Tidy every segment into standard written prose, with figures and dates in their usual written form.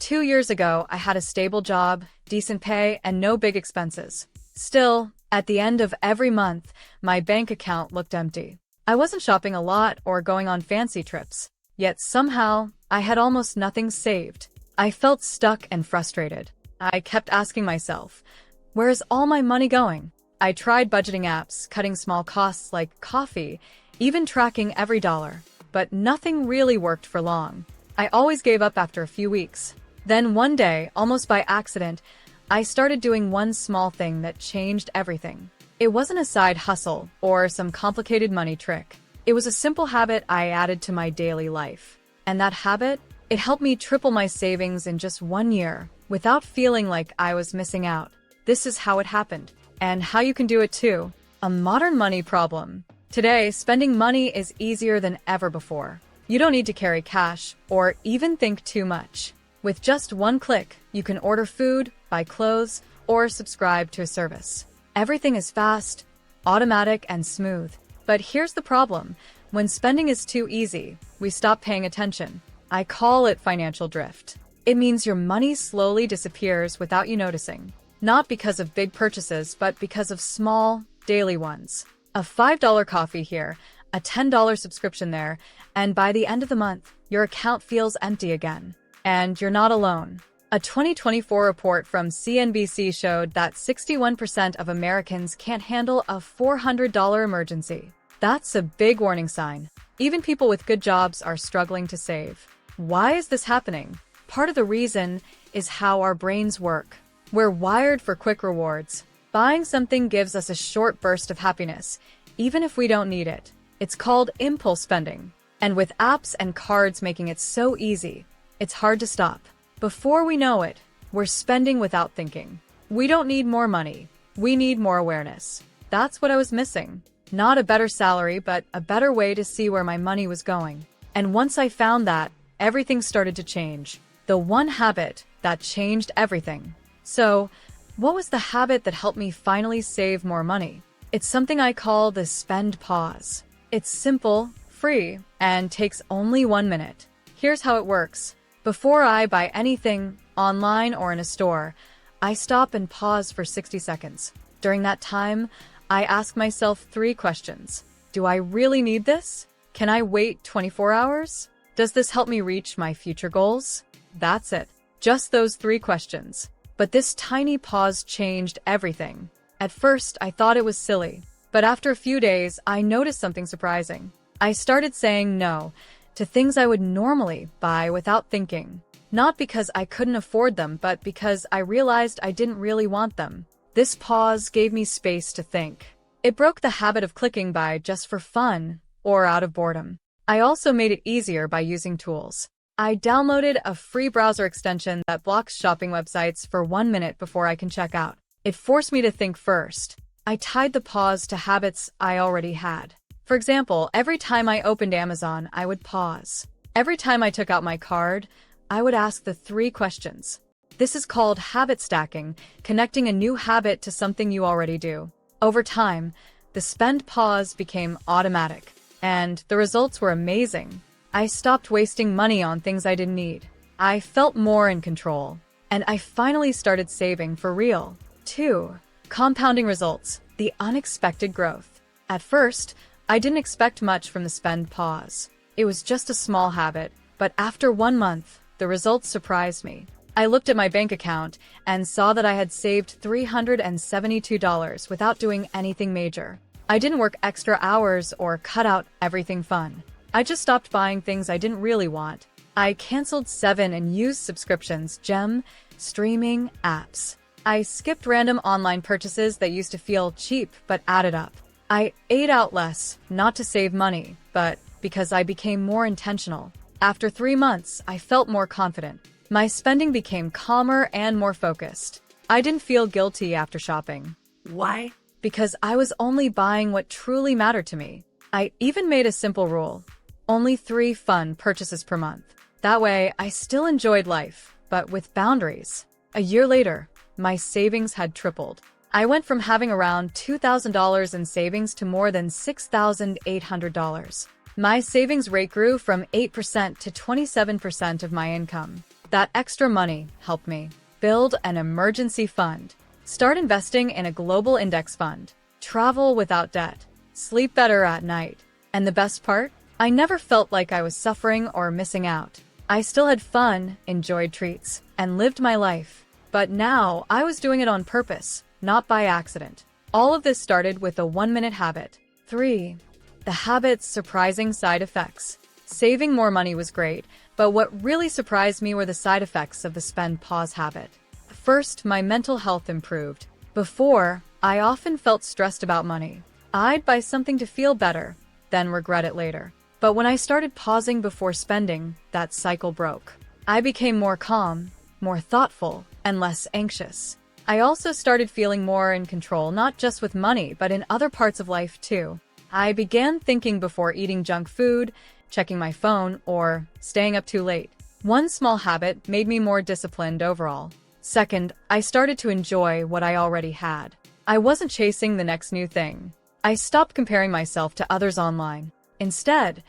2 years ago, I had a stable job, decent pay, and no big expenses. Still, at the end of every month, my bank account looked empty. I wasn't shopping a lot or going on fancy trips. Yet somehow, I had almost nothing saved. I felt stuck and frustrated. I kept asking myself, where is all my money going? I tried budgeting apps, cutting small costs like coffee, even tracking every dollar. But nothing really worked for long. I always gave up after a few weeks. Then one day, almost by accident, I started doing one small thing that changed everything. It wasn't a side hustle or some complicated money trick. It was a simple habit I added to my daily life. And that habit, it helped me triple my savings in just 1 year, without feeling like I was missing out. This is how it happened, and how you can do it too. A modern money problem. Today, spending money is easier than ever before. You don't need to carry cash or even think too much. With just one click, you can order food, buy clothes, or subscribe to a service. Everything is fast, automatic, and smooth. But here's the problem. When spending is too easy, we stop paying attention. I call it financial drift. It means your money slowly disappears without you noticing. Not because of big purchases, but because of small, daily ones. A $5 coffee here, a $10 subscription there, and by the end of the month, your account feels empty again. And you're not alone. A 2024 report from CNBC showed that 61% of Americans can't handle a $400 emergency. That's a big warning sign. Even people with good jobs are struggling to save. Why is this happening? Part of the reason is how our brains work. We're wired for quick rewards. Buying something gives us a short burst of happiness, even if we don't need it. It's called impulse spending. And with apps and cards making it so easy, it's hard to stop. Before we know it, we're spending without thinking. We don't need more money. We need more awareness. That's what I was missing. Not a better salary, but a better way to see where my money was going. And once I found that, everything started to change. The one habit that changed everything. So, what was the habit that helped me finally save more money? It's something I call the spend pause. It's simple, free, and takes only 1 minute. Here's how it works. Before I buy anything, online or in a store, I stop and pause for 60 seconds. During that time, I ask myself 3 questions. Do I really need this? Can I wait 24 hours? Does this help me reach my future goals? That's it. Just those 3 questions. But this tiny pause changed everything. At first, I thought it was silly. But after a few days, I noticed something surprising. I started saying no to things I would normally buy without thinking. Not because I couldn't afford them, but because I realized I didn't really want them. This pause gave me space to think. It broke the habit of clicking buy just for fun or out of boredom. I also made it easier by using tools. I downloaded a free browser extension that blocks shopping websites for 1 minute before I can check out. It forced me to think first. I tied the pause to habits I already had. For example, every time I opened Amazon, I would pause. Every time I took out my card, I would ask the 3 questions. This is called habit stacking, connecting a new habit to something you already do. Over time, the spend pause became automatic, and the results were amazing. I stopped wasting money on things I didn't need. I felt more in control, and I finally started saving for real. 2. Compounding results, the unexpected growth. At first, I didn't expect much from the spend pause. It was just a small habit, but after 1 month, the results surprised me. I looked at my bank account and saw that I had saved $372 without doing anything major. I didn't work extra hours or cut out everything fun. I just stopped buying things I didn't really want. I canceled 7 unused subscriptions, streaming apps. I skipped random online purchases that used to feel cheap but added up. I ate out less, not to save money, but because I became more intentional. After 3 months, I felt more confident. My spending became calmer and more focused. I didn't feel guilty after shopping. Why? Because I was only buying what truly mattered to me. I even made a simple rule. Only 3 fun purchases per month. That way, I still enjoyed life, but with boundaries. A year later, my savings had tripled. I went from having around $2,000 in savings to more than $6,800. My savings rate grew from 8% to 27% of my income. That extra money helped me build an emergency fund, start investing in a global index fund, travel without debt, sleep better at night. And the best part? I never felt like I was suffering or missing out. I still had fun, enjoyed treats, and lived my life. But now I was doing it on purpose, not by accident. All of this started with a 1-minute habit. 3. The habit's surprising side effects. Saving more money was great, but what really surprised me were the side effects of the spend pause habit. First, my mental health improved. Before, I often felt stressed about money. I'd buy something to feel better, then regret it later. But when I started pausing before spending, that cycle broke. I became more calm, more thoughtful, and less anxious. I also started feeling more in control, not just with money, but in other parts of life too. I began thinking before eating junk food, checking my phone, or staying up too late. One small habit made me more disciplined overall. Second, I started to enjoy what I already had. I wasn't chasing the next new thing. I stopped comparing myself to others online. Instead,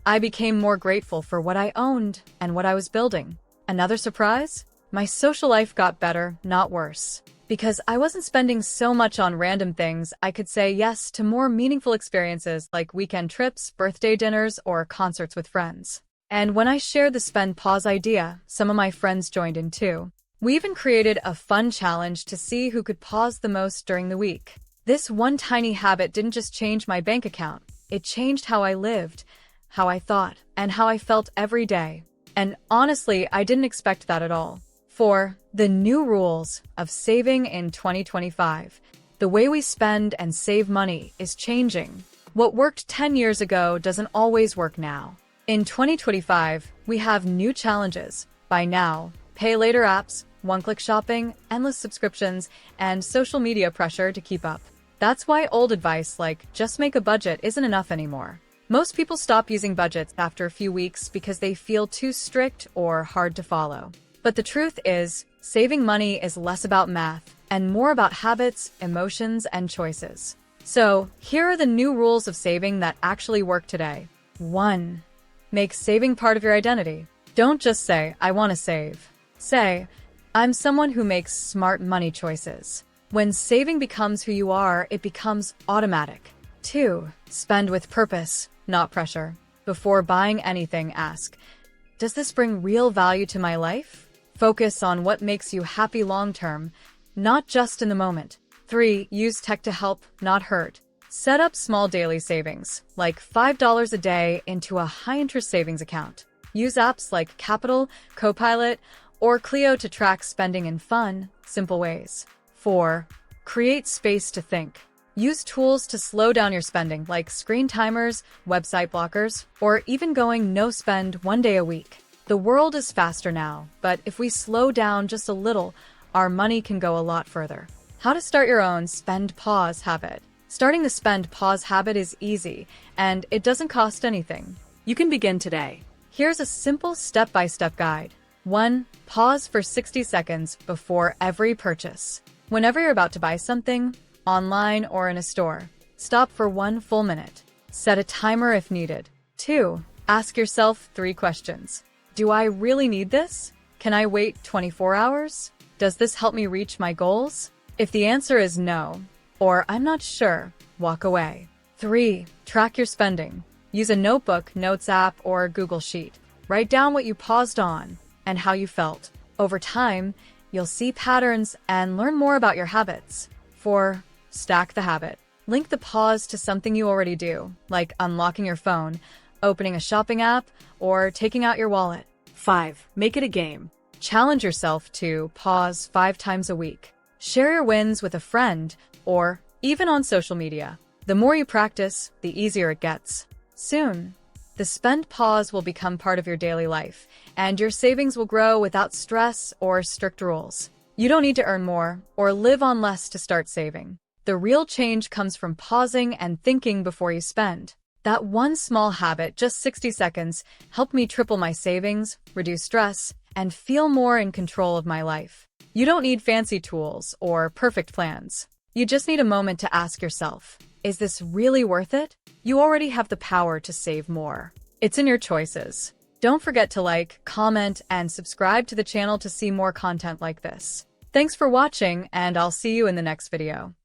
I became more grateful for what I owned and what I was building. Another surprise? My social life got better, not worse. Because I wasn't spending so much on random things, I could say yes to more meaningful experiences like weekend trips, birthday dinners, or concerts with friends. And when I shared the spend pause idea, some of my friends joined in too. We even created a fun challenge to see who could pause the most during the week. This one tiny habit didn't just change my bank account. It changed how I lived, how I thought, and how I felt every day. And honestly, I didn't expect that at all. 4. The new rules of saving in 2025. The way we spend and save money is changing. What worked 10 years ago doesn't always work now. In 2025, we have new challenges. Buy now, pay later apps, one-click shopping, endless subscriptions, and social media pressure to keep up. That's why old advice like just make a budget isn't enough anymore. Most people stop using budgets after a few weeks because they feel too strict or hard to follow. But the truth is, saving money is less about math and more about habits, emotions, and choices. So, here are the new rules of saving that actually work today. 1. Make saving part of your identity. Don't just say, I want to save. Say, I'm someone who makes smart money choices. When saving becomes who you are, it becomes automatic. 2. Spend with purpose, not pressure. Before buying anything, ask, does this bring real value to my life? Focus on what makes you happy long-term, not just in the moment. 3. Use tech to help, not hurt. Set up small daily savings, like $5 a day, into a high-interest savings account. Use apps like Capital, Copilot, or Clio to track spending in fun, simple ways. 4. Create space to think. Use tools to slow down your spending, like screen timers, website blockers, or even going no spend one day a week. The world is faster now, but if we slow down just a little, our money can go a lot further. How to start your own spend pause habit. Starting the spend pause habit is easy, and it doesn't cost anything. You can begin today. Here's a simple step-by-step guide. 1. Pause for 60 seconds before every purchase. Whenever you're about to buy something, online or in a store, stop for 1 full minute. Set a timer if needed. 2. Ask yourself 3 questions. Do I really need this? Can I wait 24 hours? Does this help me reach my goals? If the answer is no, or I'm not sure, walk away. 3. Track your spending. Use a notebook, notes app, or Google Sheet. Write down what you paused on and how you felt. Over time, you'll see patterns and learn more about your habits. 4. Stack the habit. Link the pause to something you already do, like unlocking your phone, opening a shopping app, or taking out your wallet. 5. Make it a game. Challenge yourself to pause 5 times a week. Share your wins with a friend, or even on social media. The more you practice, the easier it gets. Soon, the spend pause will become part of your daily life, and your savings will grow without stress or strict rules. You don't need to earn more or live on less to start saving. The real change comes from pausing and thinking before you spend. That one small habit, just 60 seconds, helped me triple my savings, reduce stress, and feel more in control of my life. You don't need fancy tools or perfect plans. You just need a moment to ask yourself, is this really worth it? You already have the power to save more. It's in your choices. Don't forget to like, comment, and subscribe to the channel to see more content like this. Thanks for watching, and I'll see you in the next video.